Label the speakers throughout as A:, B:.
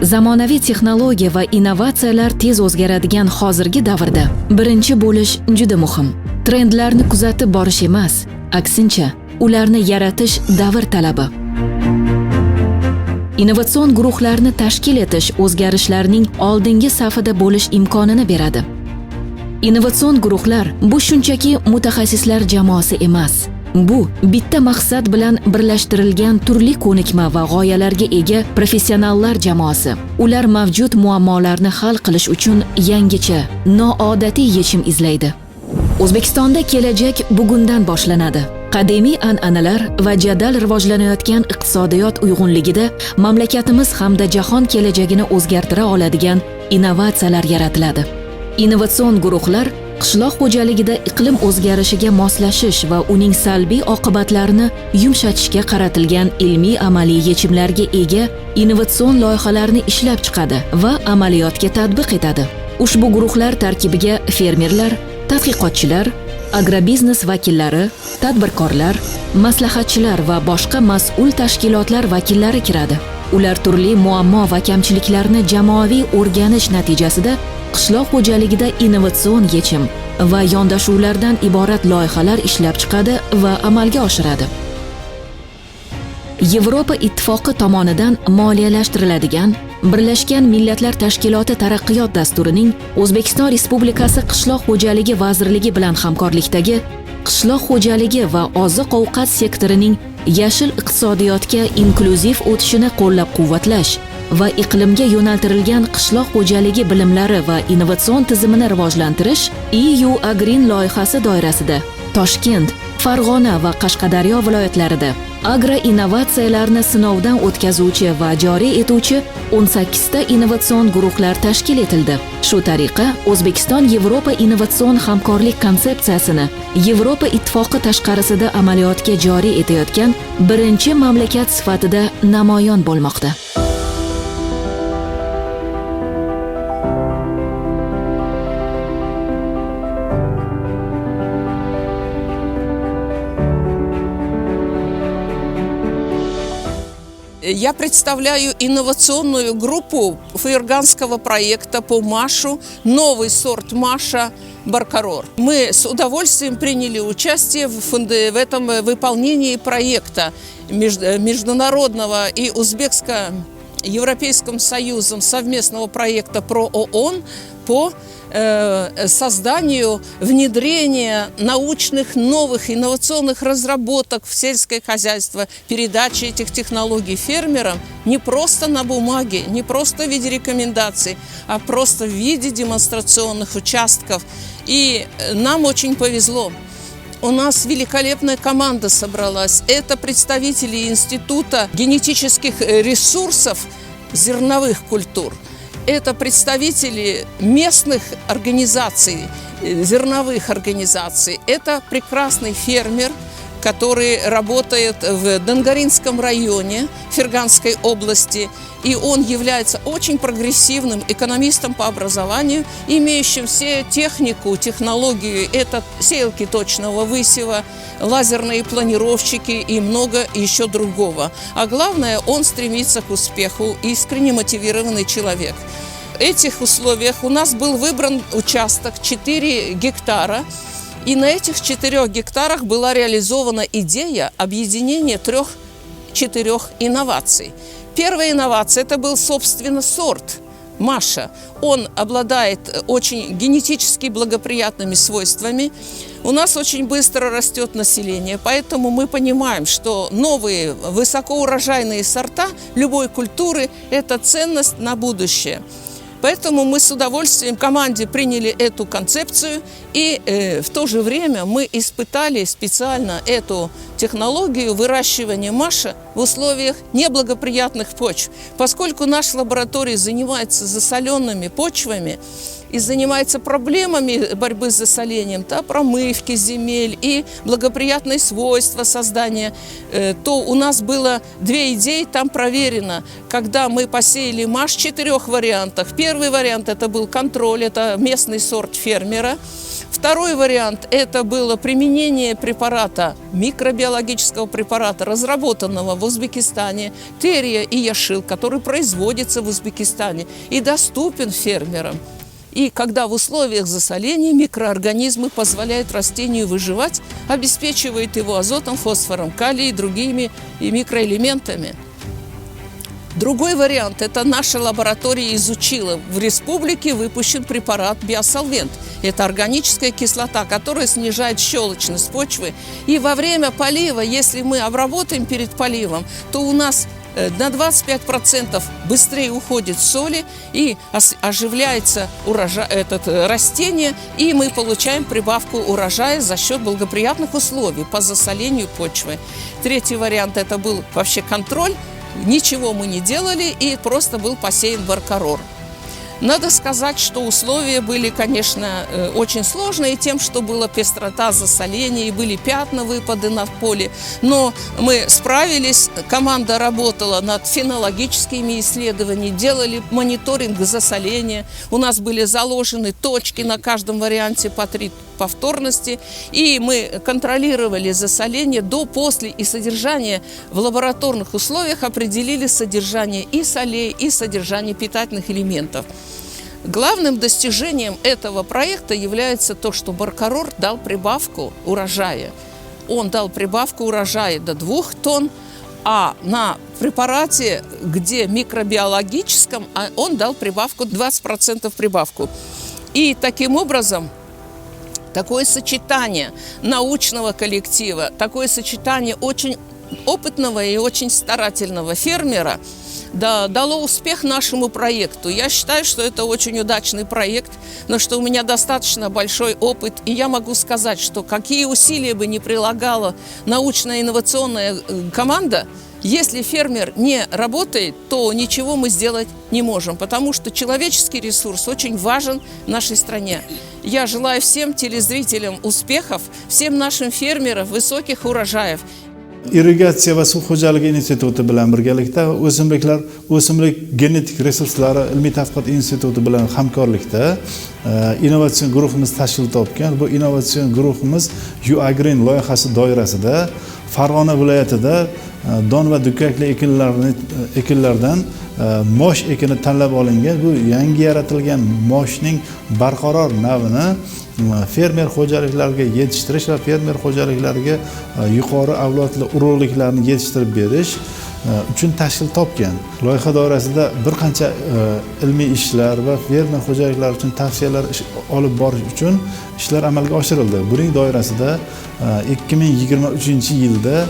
A: Zamonaviy texnologiya va innovatsiyalar tez o'zgaradigan hozirgi davrda birinchi bo'lish juda muhim. Trendlarni kuzatib borish emas, aksincha, ularni yaratish davr talabi. Innovatsion guruhlarni tashkil etish o'zgarishlarning oldingi safida bo'lish imkonini beradi. Innovatsion guruhlar bu shunchaki mutaxassislar jamoasi emas. Bu bitta maqsad bilan birlashtirilgan turli ko'nikma va g'oyalarga ega professionallar jamoasi. Ular mavjud muammolarni hal qilish uchun yangicha, noodatiy yechim izlaydi. O'zbekistonda kelajak bugundan boshlanadi. Qadimiy an'analar va jadal rivojlanayotgan iqtisodiyot uyg'unligida mamlakatimiz hamda jahon kelajagini o'zgartira oladigan innovatsiyalar yaratiladi. Innovatsion guruhlar qishloq xo'jaligida iqlim o'zgarishiga moslashish va uning salbiy oqibatlarini yumshatishga qaratilgan ilmiy amaliy yechimlarga ega innovatsion loyihalarni ishlab chiqadi va amaliyotga tatbiq etadi. Ushbu guruhlar tarkibiga fermerlar, tadqiqotchilar, agrobiznes vakillari, tadbirkorlar, maslahatchilar va boshqa mas'ul tashkilotlar vakillari kiradi. Ular turli muammo va kamchiliklarni jamoaviy o'rganish natijasida qishloq xo'jaligida innovatsion yechim va yondashuvlardan iborat loyihalar ishlab chiqadi va amalga oshiradi. Yevropa Ittifoqi tomonidan moliyalashtiriladigan Birlashgan Millatlar Tashkiloti taraqqiyot dasturining O'zbekiston Respublikasi Qishloq xo'jaligi vazirligi bilan hamkorlikdagi qishloq xo'jaligi va oziq-ovqat sektorining yashil iqtisodiyotga inklyuziv o'tishini qo'llab-quvvatlash va iqlimga yo'naltirilgan qishloq xo'jaligi bilimlari va innovatsion tizimini rivojlantirish EU Agreen loyihasi doirasida Toshkent, Farg'ona va Qashqadaryo viloyatlarida agro-innovatsiyalarni sinovdan o'tkazuvchi va joriy etuvchi 18 ta innovatsion guruhlar tashkil etildi. Shu tariqa O'zbekiston Yevropa innovatsion hamkorlik konsepsiyasini Yevropa Ittifoqi tashqarisida amaliyotga joriy etayotgan birinchi mamlakat sifatida namoyon bo'lmoqda.
B: Я представляю инновационную группу фуерганского проекта по Машу, новый сорт Маша Баркарор. Мы с удовольствием приняли участие в этом выполнении проекта международного и узбекско-европейским союзом совместного проекта ПРО-ООН по созданию, внедрения научных новых инновационных разработок в сельское хозяйство, передачи этих технологий фермерам не просто на бумаге, не просто в виде рекомендаций, а просто в виде демонстрационных участков. И нам очень повезло. У нас великолепная команда собралась. Это представители Института генетических ресурсов зерновых культур. Это представители местных организаций, зерновых организаций. Это прекрасный фермер, который работает в Донгаринском районе Ферганской области. И он является очень прогрессивным экономистом по образованию, имеющим все технику, технологию. Это сеялки точного высева, лазерные планировщики и много еще другого. А главное, он стремится к успеху, искренне мотивированный человек. В этих условиях у нас был выбран участок 4 гектара. И на этих 4 гектарах была реализована идея объединения 3-4 инноваций. Первая инновация – это был, собственно, сорт Маша. Он обладает очень генетически благоприятными свойствами. У нас очень быстро растет население, поэтому мы понимаем, что новые высокоурожайные сорта любой культуры – это ценность на будущее. Поэтому мы с удовольствием в команде приняли эту концепцию, и в то же время мы испытали специально эту технологию выращивания Маша в условиях неблагоприятных почв. Поскольку наша лаборатория занимается засоленными почвами, и занимается проблемами борьбы с засолением, да, промывки земель и благоприятные свойства создания, то у нас было две идеи там проверено. Когда мы посеяли маш в 4 вариантах. Первый вариант это был контроль, это местный сорт фермера. Второй вариант – это было применение препарата, микробиологического препарата, разработанного в Узбекистане, терия и яшил, который производится в Узбекистане и доступен фермерам. И когда в условиях засоления микроорганизмы позволяют растению выживать, обеспечивает его азотом, фосфором, калием и другими микроэлементами. Другой вариант – это наша лаборатория изучила. В республике выпущен препарат биосолвент. Это органическая кислота, которая снижает щелочность почвы. И во время полива, если мы обработаем перед поливом, то у нас на 25% быстрее уходит соли и оживляется растение, и мы получаем прибавку урожая за счет благоприятных условий по засолению почвы. Третий вариант – это был вообще контроль. Ничего мы не делали, и просто был посеян баркарор. Надо сказать, что условия были, конечно, очень сложные тем, что была пестрота засоления и были пятна, выпады на поле. Но мы справились, команда работала над фенологическими исследованиями, делали мониторинг засоления. У нас были заложены точки на каждом варианте по 3 повторности, и мы контролировали засоление до, после и содержание в лабораторных условиях, определили содержание и солей, и содержание питательных элементов. Главным достижением этого проекта является то, что баркарор дал прибавку урожая. Он дал прибавку урожая до 2 тонн, а на препарате, где микробиологическом, он дал прибавку 20% прибавку. И таким образом такое сочетание научного коллектива, такое сочетание очень опытного и очень старательного фермера дало успех нашему проекту. Я считаю, что это очень удачный проект, но что у меня достаточно большой опыт, и я могу сказать, что какие усилия бы ни прилагала научно-инновационная команда, если фермер не работает, то ничего мы сделать не можем, потому что человеческий ресурс очень важен в нашей стране. Я желаю всем телезрителям успехов, всем нашим фермерам высоких урожаев.
C: Irrigatsiya va suv xo'jaligi instituti bilan birgalikda o'simlik genetik resurslari ilmiy tadqiqot instituti bilan hamkorlikda innovatsion guruhimiz tashkil topgan. Bu innovatsion guruhimiz UAgreen loyihasi doirasida Farg'ona viloyatida don va dukkakli ekinlardan mosh ekini tanlab olingan. Bu yangi yaratilgan moshning barqaror navini fermer xo'jaliklariga yetishtirish va fermer xo'jaliklariga yuqori avlodli urug'liklarni yetishtirib berish uchun tashkil topgan. Loyiha doirasida bir qancha ilmiy ishlar va fermer xo'jaliklari uchun tavsiyalar olib borish uchun ishlar amalga oshirildi. Buning doirasida 2023-yilda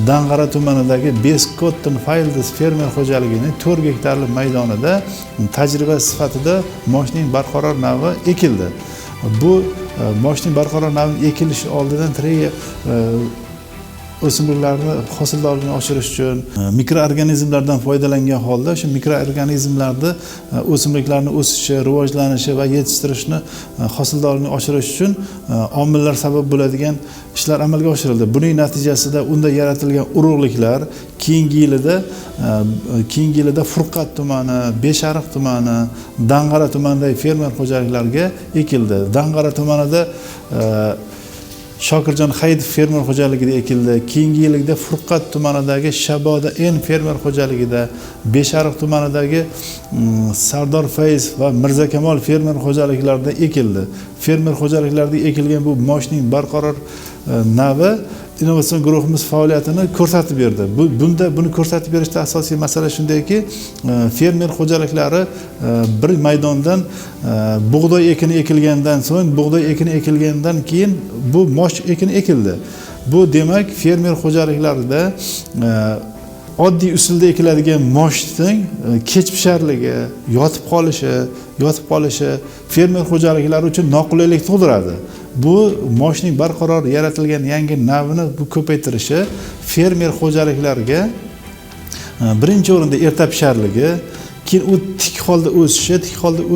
C: Dang'ara tumanidagi Beskotton Fields fermer xo'jaligining 4 gektarlik maydonida tajriba sifatida moshning barqaror navi ekildi. Bu moshning barqaror navi ekilishi oldidan o'simliklarni hosildorligini oshirish uchun mikroorganizmlardan foydalangan holda shu mikroorganizmlarni o'simliklarni o'sishi, rivojlanishi va yetishtirishni hosildorligini oshirish uchun omillar sabab bo'ladigan ishlar amalga oshirildi. Buning natijasida unda yaratilgan urug'liklar keyingi yilida Furqat tumani, Beshariq tumani, Dang'ara tumanidagi fermer xo'jaliklariga ekildi. Dang'ara tumanida Shokirjon Hayitov fermer xo'jaligida ekildi. Keyingi yilda Furqat tumanidagi Shaboda en fermer xo'jaligida, Beshariq tumanidagi Sardor Fayz va Mirzakamol fermer xo'jaliklarida ekildi. Fermer xo'jaliklarida ekilgan bu moshning barqaror navi innovatsion guruhimiz faoliyatini ko'rsatib berdi. Buni ko'rsatib berishda asosiy masala shundayki, fermer xo'jaliklari bir maydondan bug'doy ekini ekilgandan so'ng, bug'doy ekini ekilgandan keyin bu mosh ekini ekildi. Bu demak, fermer xo'jaliklarida oddiy usulda ekiladigan moshning kech pisharligi, yotib qolishi fermer xo'jaliklari uchun noqulaylik tug'diradi. Bu moshning barqaror yaratilgan yangi navini ko'paytirishi fermer xo'jaliklariga birinchi o'rinda erta pisharligi, keyin u tik holda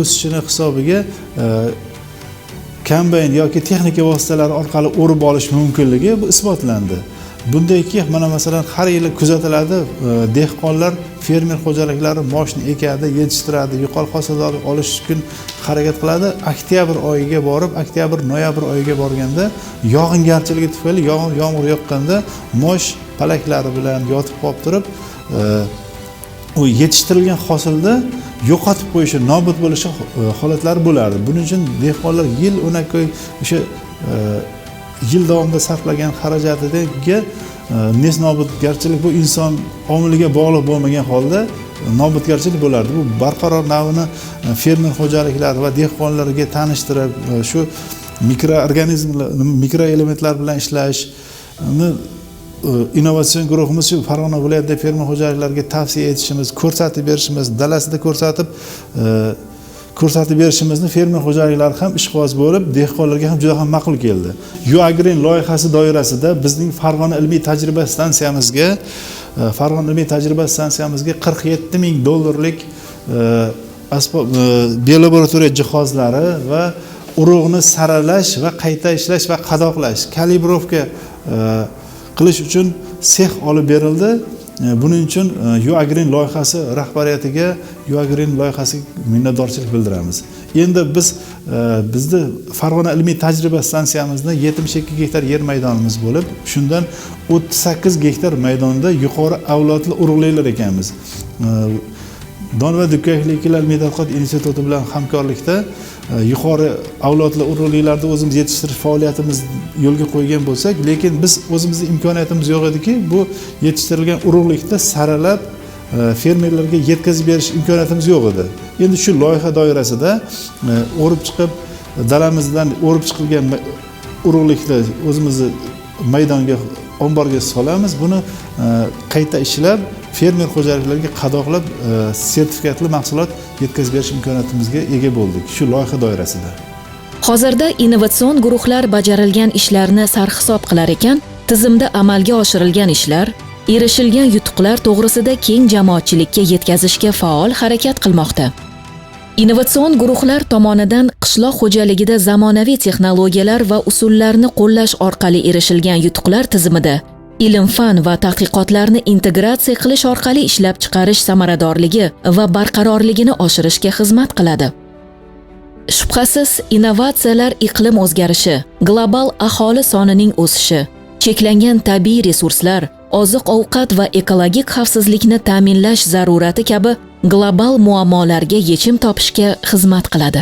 C: o'sishini hisobiga kombayn yoki texnika vositalari orqali o'rib olish mumkinligi bu isbotlandi. Bundayki mana masalan har yili kuzatiladi, dehqonlar fermer xo'jaliklari moshni ekadi, yetishtiradi, yuqori hosildor olish uchun harakat qiladi. Oktyabr oyiga borib, noyabr oyiga borganda yog'ingarchiligi tufayli yomg'ir yoqqanda mosh palaklari bilan yotib qolib turib, u yetishtirilgan hosilda yo'qotib qo'yishi, nobud bo'lishi holatlari bo'lardi. Buning uchun dehqonlar yil o'nakay o'sha yil davomida sarflagan xarajatiga nobudgarchilik bu inson omiliga bog'liq bo'lmagan holda nobudgarchilik bo'lardi. Bu barqaror navini fermer xo'jaliklari va dehqonlarga tanishtirib, shu mikroorganizmlar, mikroelementlar bilan ishlashni innovatsion guruhimiz shu Farg'ona viloyatida fermer xo'jaliklariga tavsiya etishimiz, ko'rsatib berishimiz, dalasida ko'rsatib berishimizni fermer xo'jaliklari ham ishqiboz bo'lib, dehqonlarga ham juda ham ma'qul keldi. UAGREEN loyihasi doirasida bizning Farg'ona ilmiy tajriba stansiyamizga $47,000 biolaboratoriya jihozlari va urug'ni saralash va qayta ishlash va qadoqlash, kalibrovka qilish uchun sex olib berildi. Buning uchun UAGREEN loyihasi rahbariyatiga, UAGREEN loyihasiga minnatdorchilik bildiramiz. Endi bizni Farg'ona ilmiy tajriba stansiyamizda 72 gektar yer maydonimiz bo'lib, shundan 38 gektar maydonda yuqori avlodli urug'liklar ekanmiz. Don va Dukkakliklar ilmiy tadqiqot instituti bilan hamkorlikda yuqori avlodli urug'liklarda o'zimiz yetishtirish faoliyatimiz yo'lga qo'ygan bo'lsak, lekin biz o'zimizning imkoniyatimiz yo'q ediki, bu yetishtirilgan urug'likni saralab fermerlarga yetkazib berish imkoniyatimiz yo'q edi. Endi shu loyiha doirasida o'rib chiqib, dalamizdan o'rib chiqilgan urug'likni o'zimizni maydonga, omborga solamiz. Buni qayta ishlab, fermer xo'jaliklariga qadoqlab, sertifikatli mahsulot yetkazib berish imkoniyatimizga ega bo'ldik shu loyiha doirasida.
A: Hozirda innovatsion guruhlar bajarilgan ishlarni sarhisob qilar ekan, tizimda amalga oshirilgan ishlar, erishilgan yutuqlar to'g'risida keng jamoatchilikka yetkazishga faol harakat qilmoqda. Innovatsion guruhlar tomonidan qishloq xo'jaligida zamonaviy texnologiyalar va usullarni qo'llash orqali erishilgan yutuqlar tizimida ilm-fan va tadqiqotlarni integratsiya qilish orqali ishlab chiqarish samaradorligi va barqarorligini oshirishga xizmat qiladi. Shubhasiz, innovatsiyalar iqlim o'zgarishi, global aholi sonining o'sishi, cheklangan tabiiy resurslar, oziq-ovqat va ekologik xavfsizlikni ta'minlash zarurati kabi global muammolarga yechim topishga xizmat qiladi.